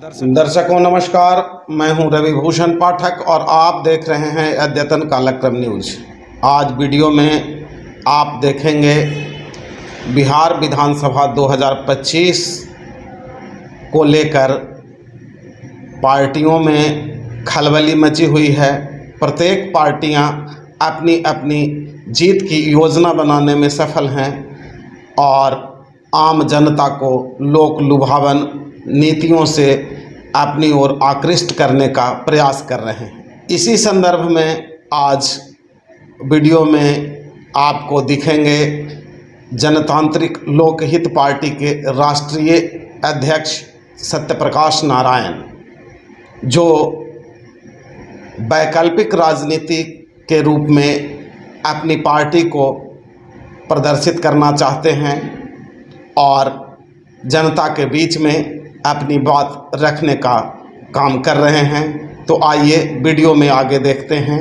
दर्शकों नमस्कार, मैं हूं रविभूषण पाठक और आप देख रहे हैं अद्यतन कालक्रम न्यूज। आज वीडियो में आप देखेंगे बिहार विधानसभा 2025 को लेकर पार्टियों में खलबली मची हुई है। प्रत्येक पार्टियां अपनी अपनी जीत की योजना बनाने में सफल हैं और आम जनता को लोक लुभावन नीतियों से अपनी ओर आकृष्ट करने का प्रयास कर रहे हैं। इसी संदर्भ में आज वीडियो में आपको दिखेंगे जनतांत्रिक लोकहित पार्टी के राष्ट्रीय अध्यक्ष सत्यप्रकाश नारायण, जो वैकल्पिक राजनीति के रूप में अपनी पार्टी को प्रदर्शित करना चाहते हैं और जनता के बीच में अपनी बात रखने का काम कर रहे हैं। तो आइए वीडियो में आगे देखते हैं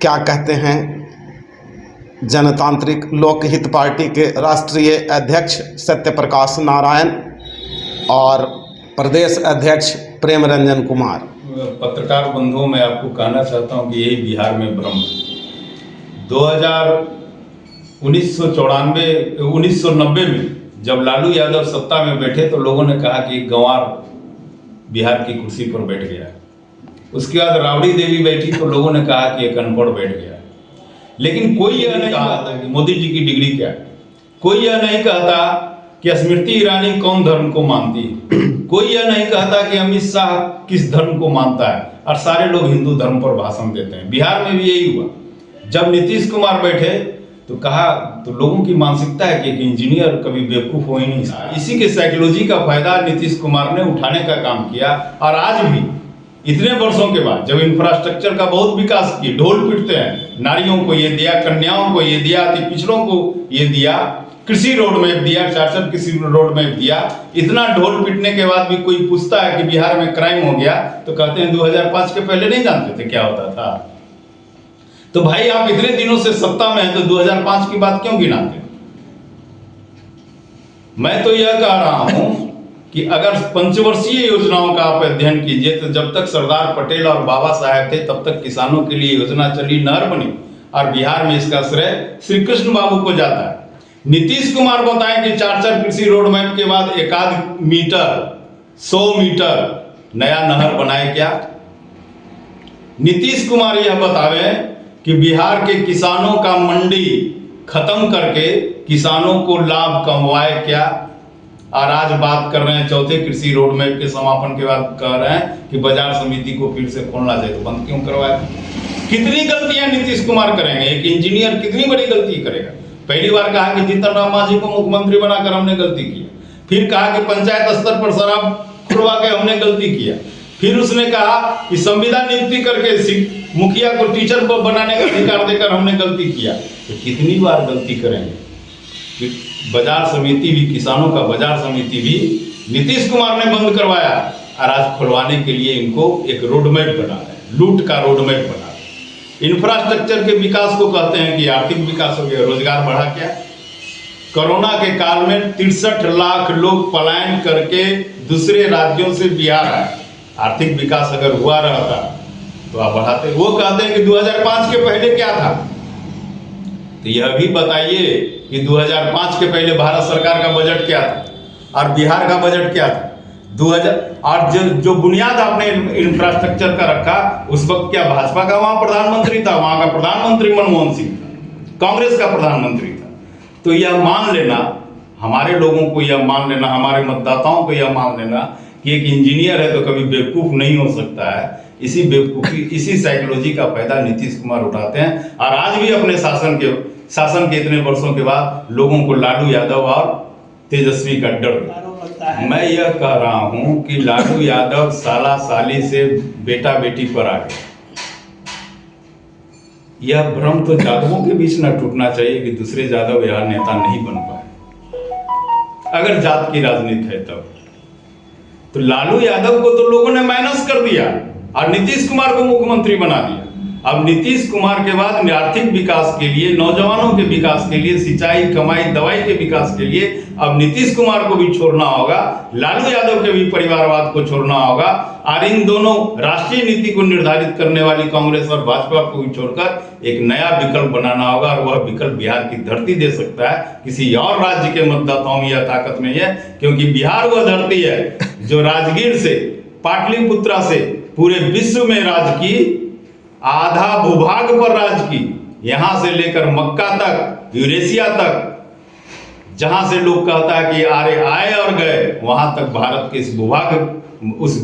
क्या कहते हैं जनतांत्रिक लोकहित पार्टी के राष्ट्रीय अध्यक्ष सत्यप्रकाश नारायण और प्रदेश अध्यक्छ प्रेम रंजन कुमार। पत्रकार बंधुओं, मैं आपको कहना चाहता हूं कि यही बिहार में भ्रम है। 1990 में जब लालू यादव सत्ता में बैठे तो लोगों ने कहा कि गंवार बिहार की कुर्सी पर बैठ गया। उसके बाद राबड़ी देवी बैठी तो लोगों ने कहा कि एक अनपढ़ बैठ गया। लेकिन कोई यह नहीं कहता कि मोदी जी की डिग्री क्या है। कोई यह नहीं कहता कि स्मृति ईरानी कौन धर्म को मानती है। कोई यह नहीं कहता कि अमित शाह किस धर्म को मानता है, और सारे लोग हिंदू धर्म पर भाषण देते हैं। बिहार में भी यही हुआ। जब नीतीश कुमार बैठे तो कहा, तो लोगों की मानसिकता है कि एक इंजीनियर कभी बेवकूफ हो ही नहीं सकता। इसी के साइकोलॉजी का फायदा नीतीश कुमार ने उठाने का काम किया। और आज भी इतने वर्षों के बाद जब इंफ्रास्ट्रक्चर का बहुत विकास किए, ढोल पीटते हैं, नारियों को ये दिया, कन्याओं को ये दिया, अति पिछड़ों को ये दिया, कृषि रोड मैप दिया, 4 कृषि रोड मैप दिया। इतना ढोल पीटने के बाद भी कोई पूछता है कि बिहार में क्राइम हो गया तो कहते हैं 2005 के पहले नहीं जानते थे क्या होता था। तो भाई, आप इतने दिनों से सत्ता में हैं तो 2005 की बात क्यों गिनाते? मैं तो यह कह रहा हूं कि अगर पंचवर्षीय योजनाओं का आप अध्ययन कीजिए तो जब तक सरदार पटेल और बाबा साहेब थे तब तक किसानों के लिए योजना चली, नहर बनी, और बिहार में इसका श्रेय श्री कृष्ण बाबू को जाता है। नीतीश कुमार बताएं कि 4 कृषि रोड मैप के बाद 1 मीटर 100 मीटर नया नहर बनाए क्या? नीतीश कुमार यह बतावे कि बिहार के किसानों का मंडी खत्म करके किसानों को लाभ कमवाए क्या? और आज बात कर रहे हैं 4थे कृषि रोड मैप के समापन के बाद कह रहे हैं कि बाजार समिति को फिर से खोलना चाहिए। तो बंद क्यों करवाया? कितनी गलतियां नीतीश कुमार करेंगे? एक इंजीनियर कितनी बड़ी गलती करेगा? पहली बार कहा कि जीतन राम मांझी को मुख्यमंत्री बनाकर हमने गलती की। फिर कहा कि पंचायत स्तर पर शराब खुलवा के हमने गलती किया। फिर उसने कहा कि संविधान नियुक्ति करके मुखिया को टीचर को बनाने का अधिकार देकर हमने गलती किया। तो कितनी बार गलती करेंगे? कि बाजार समिति भी, किसानों का बाजार समिति भी नीतीश कुमार ने बंद करवाया, और आज खुलवाने के लिए इनको एक रोड मैप बना है, लूट का रोड मैप बना है। इंफ्रास्ट्रक्चर के विकास को कहते हैं कि आर्थिक विकास हो गया, रोजगार बढ़ा क्या? कोरोना के काल में 63 लाख लोग पलायन करके दूसरे राज्यों से बिहार आए। आर्थिक विकास अगर हुआ रहता तो आप बढ़ाते। वो कहते हैं कि 2005 के पहले क्या था? तो यह भी बताइए कि 2005 के पहले भारत सरकार का बजट क्या था और बिहार का बजट क्या था? 2000 और जो बुनियाद आपने इंफ्रास्ट्रक्चर का रखा, उस वक्त क्या भाजपा का वहां प्रधानमंत्री था? वहां का प्रधानमंत्री मनमोहन सिंह था, कांग्रेस का प्रधानमंत्री था। तो यह मान लेना, हमारे लोगों को यह मान लेना, हमारे मतदाताओं को यह मान लेना कि एक इंजीनियर है तो कभी बेवकूफ नहीं हो सकता है। इसी बेवकूफी, इसी साइकोलॉजी का फायदा नीतीश कुमार उठाते हैं। और आज भी अपने शासन के इतने वर्षों के बाद लोगों को लालू यादव और तेजस्वी का डर। मैं यह कह रहा हूं कि लालू यादव साला साली से बेटा बेटी पर आ गए। यह भ्रम तो जादवों के बीच न टूटना चाहिए कि दूसरे जादव यह नेता नहीं बन पाए। अगर जात की राजनीति है तब तो लालू यादव को तो लोगों ने माइनस कर दिया और नीतीश कुमार को मुख्यमंत्री बना दिया। अब नीतीश कुमार के बाद आर्थिक विकास के लिए, नौजवानों के विकास के लिए, सिंचाई, कमाई, दवाई के विकास के लिए अब नीतीश कुमार को भी छोड़ना होगा, लालू यादव के भी परिवारवाद को छोड़ना होगा, और इन दोनों राष्ट्रीय नीति को निर्धारित करने वाली कांग्रेस और भाजपा को भी छोड़कर एक नया विकल्प बनाना होगा। और वह विकल्प बिहार की धरती दे सकता है, किसी और राज्य के मतदाताओं में यह ताकत नहीं है, क्योंकि बिहार वह धरती है जो राजगीर से, पाटलिपुत्रा से पूरे विश्व में राज की, आधा भूभाग पर राज की, यहां से लेकर मक्का तक, यूरेशिया तक, जहां से लोग कहता है कि आरे आए और गए, वहां तक भारत के इस भूभाग, उस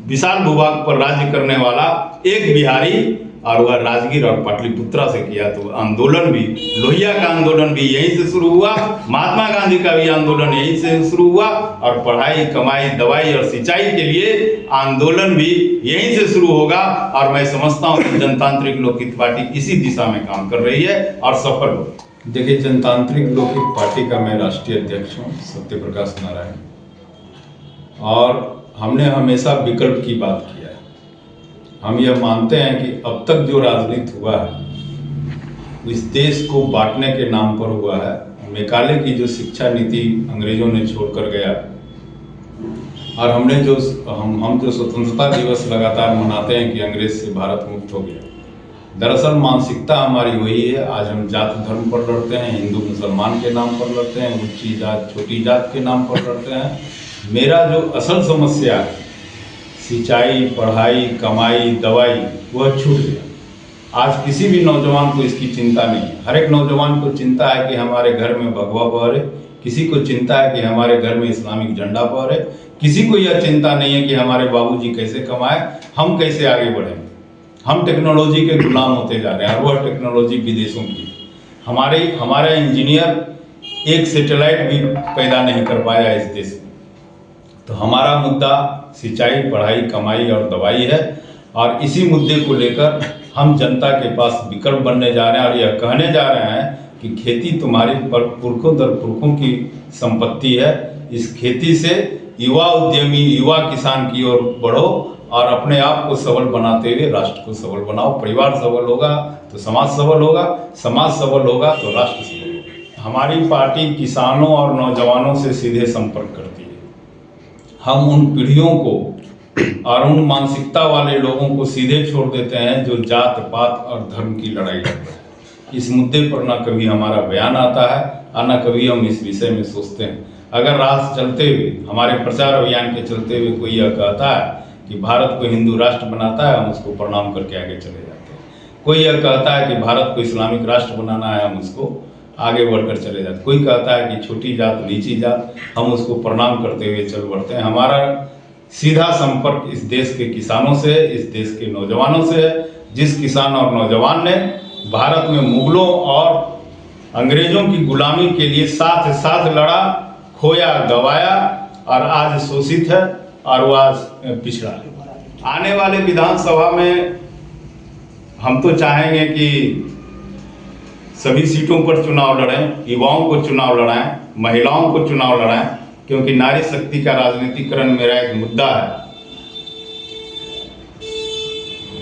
विशाल भूभाग पर राज्य करने वाला एक बिहारी, और वह राजगीर और पाटलिपुत्रा से किया। तो आंदोलन भी, लोहिया का आंदोलन भी यहीं से शुरू हुआ, महात्मा गांधी का भी आंदोलन यहीं से शुरू हुआ, और पढ़ाई, कमाई, दवाई और सिंचाई के लिए आंदोलन भी यहीं से शुरू होगा। और मैं समझता हूँ कि जनतांत्रिक लोकहित पार्टी इसी दिशा में काम कर रही है और सफल हो। देखिए, जनतांत्रिक लोकहित पार्टी का मैं राष्ट्रीय अध्यक्ष हूँ, सत्यप्रकाश नारायण, और हमने हमेशा विकल्प की बात किया है। हम यह मानते हैं कि अब तक जो राजनीति हुआ है इस देश को बांटने के नाम पर हुआ है। मेकाले की जो शिक्षा नीति अंग्रेजों ने छोड़कर गया, और हमने जो हम जो स्वतंत्रता दिवस लगातार मनाते हैं कि अंग्रेज से भारत मुक्त हो गया, दरअसल मानसिकता हमारी वही है। आज हम जात धर्म पर लड़ते हैं, हिंदू मुसलमान के नाम पर लड़ते हैं, ऊंची जात छोटी जात के नाम पर लड़ते हैं। मेरा जो असल समस्या है, सिंचाई, पढ़ाई, कमाई, दवाई, वह छूट गया। आज किसी भी नौजवान को इसकी चिंता नहीं है। हर एक नौजवान को चिंता है कि हमारे घर में भगवा फहरे, किसी को चिंता है कि हमारे घर में इस्लामिक झंडा फहरे, किसी को यह चिंता नहीं है कि हमारे बाबूजी कैसे कमाए, हम कैसे आगे बढ़ें। हम टेक्नोलॉजी के गुलाम होते जा रहे हैं, और वह टेक्नोलॉजी विदेशों की। हमारे इंजीनियर एक सैटेलाइट भी पैदा नहीं कर पाया इस देश में। तो हमारा मुद्दा सिंचाई, पढ़ाई, कमाई और दवाई है, और इसी मुद्दे को लेकर हम जनता के पास विकल्प बनने जा रहे हैं, और यह कहने जा रहे हैं कि खेती तुम्हारी पुरखों दर पुरखों की संपत्ति है। इस खेती से युवा उद्यमी, युवा किसान की ओर बढ़ो, और अपने आप को सबल बनाते हुए राष्ट्र को सबल बनाओ। परिवार सबल होगा तो समाज सबल होगा, समाज सबल होगा तो राष्ट्र सबल होगा। हमारी पार्टी किसानों और नौजवानों से सीधे संपर्क करती है। हम उन पीढ़ियों को और उन मानसिकता वाले लोगों को सीधे छोड़ देते हैं जो जात पात और धर्म की लड़ाई लड़ते हैं। इस मुद्दे पर ना कभी हमारा बयान आता है और ना कभी हम इस विषय में सोचते हैं। अगर रात चलते हुए, हमारे प्रचार अभियान के चलते हुए कोई यह कहता है कि भारत को हिंदू राष्ट्र बनाता है, हम उसको प्रणाम करके आगे चले जाते हैं। कोई यह कहता है कि भारत को इस्लामिक राष्ट्र बनाना है, हम उसको आगे बढ़कर चले जाते। कोई कहता है कि छोटी जात, नीची जात, हम उसको प्रणाम करते हुए चल बढ़ते हैं। हमारा सीधा संपर्क इस देश के किसानों से, इस देश के नौजवानों से है। जिस किसान और नौजवान ने भारत में मुगलों और अंग्रेजों की गुलामी के लिए साथ साथ लड़ा, खोया, गवाया, और आज शोषित है और वह आज पिछड़ा है। आने वाले विधानसभा में हम तो चाहेंगे कि सभी सीटों पर चुनाव लड़ें, युवाओं को चुनाव लड़ाएं, महिलाओं को चुनाव लड़ाएं, क्योंकि नारी शक्ति का राजनीतिकरण मेरा एक मुद्दा है।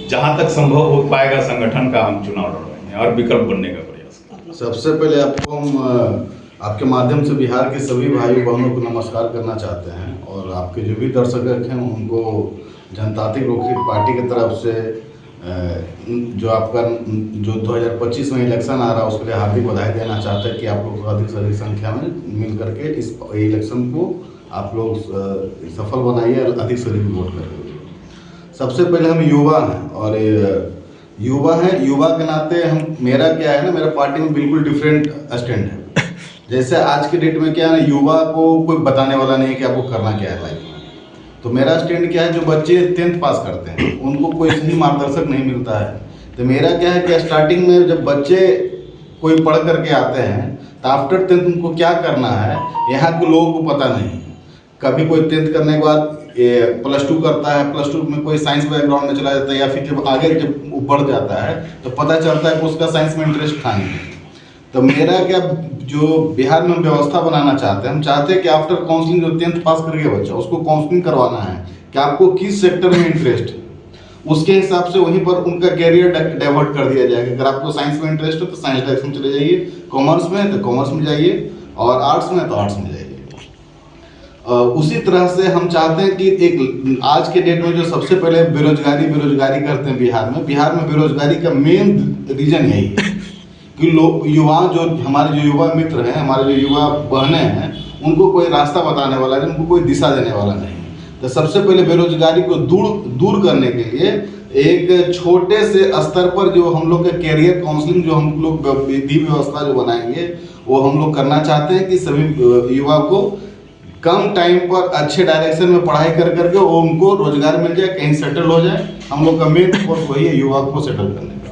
जहां तक संभव हो पाएगा संगठन का हम चुनाव लड़वाएंगे और विकल्प बनने का प्रयास करेंगे। सबसे पहले आपको हम आपके माध्यम से बिहार के सभी भाई बहनों को नमस्कार करना चाहते हैं, और आपके जो भी दर्शक हैं उनको जनतांत्रिक लोकहित पार्टी की तरफ से जो आपका जो 2025 में इलेक्शन आ रहा है उसके लिए हार्दिक बधाई देना चाहते हैं कि आप लोग अधिक से अधिक संख्या में मिल करके इस इलेक्शन को आप लोग सफल बनाइए और अधिक से अधिक वोट करें। सबसे पहले हम युवा हैं, और युवा के नाते हम, मेरा क्या है ना, मेरा पार्टी में बिल्कुल डिफरेंट स्टैंड है। जैसे आज के डेट में क्या है ना, युवा को कोई बताने वाला नहीं है कि आपको करना क्या है लाइफ में। तो मेरा स्टैंड क्या है, जो बच्चे 10th पास करते हैं उनको कोई सही मार्गदर्शक नहीं मिलता है। तो मेरा क्या है कि स्टार्टिंग में जब बच्चे कोई पढ़ करके आते हैं तो आफ्टर 10th उनको क्या करना है यहाँ के लोगों को पता नहीं। कभी कोई 10th करने के बाद +2 करता है, +2 में कोई साइंस बैकग्राउंड में चला जाता है, या फिर जब आगे जब वो बढ़ जाता है तो पता चलता है कि उसका साइंस में इंटरेस्ट था नहीं। तो मेरा क्या, जो बिहार में हम व्यवस्था बनाना चाहते हैं, हम चाहते हैं कि आफ्टर काउंसलिंग जो 10th पास करके बच्चा उसको काउंसलिंग करवाना है कि आपको किस सेक्टर में इंटरेस्ट है, उसके हिसाब से वहीं पर उनका कैरियर डाइवर्ट कर दिया जाएगा। अगर आपको साइंस में इंटरेस्ट हो तो साइंस डायरेक्शन में चले जाइए, कॉमर्स में तो कॉमर्स में जाइए, और आर्ट्स में तो आर्ट्स में जाइए। उसी तरह से हम चाहते हैं कि एक आज के डेट में जो सबसे पहले बेरोजगारी करते हैं बिहार में बेरोजगारी का मेन रीजन यही है कि लोग हमारे जो युवा मित्र हैं, हमारे जो युवा बहनें हैं, उनको कोई रास्ता बताने वाला नहीं, उनको कोई दिशा देने वाला नहीं। तो सबसे पहले बेरोजगारी को दूर करने के लिए एक छोटे से स्तर पर जो हम लोग का कैरियर काउंसलिंग जो हम लोग विधि व्यवस्था जो बनाएंगे वो हम लोग करना चाहते हैं कि सभी युवा को कम टाइम पर अच्छे डायरेक्शन में पढ़ाई करके वो उनको रोजगार मिल जाए, कहीं सेटल हो जाए। हम लोग का मेन फोकस वही है, युवा को सेटल करने का।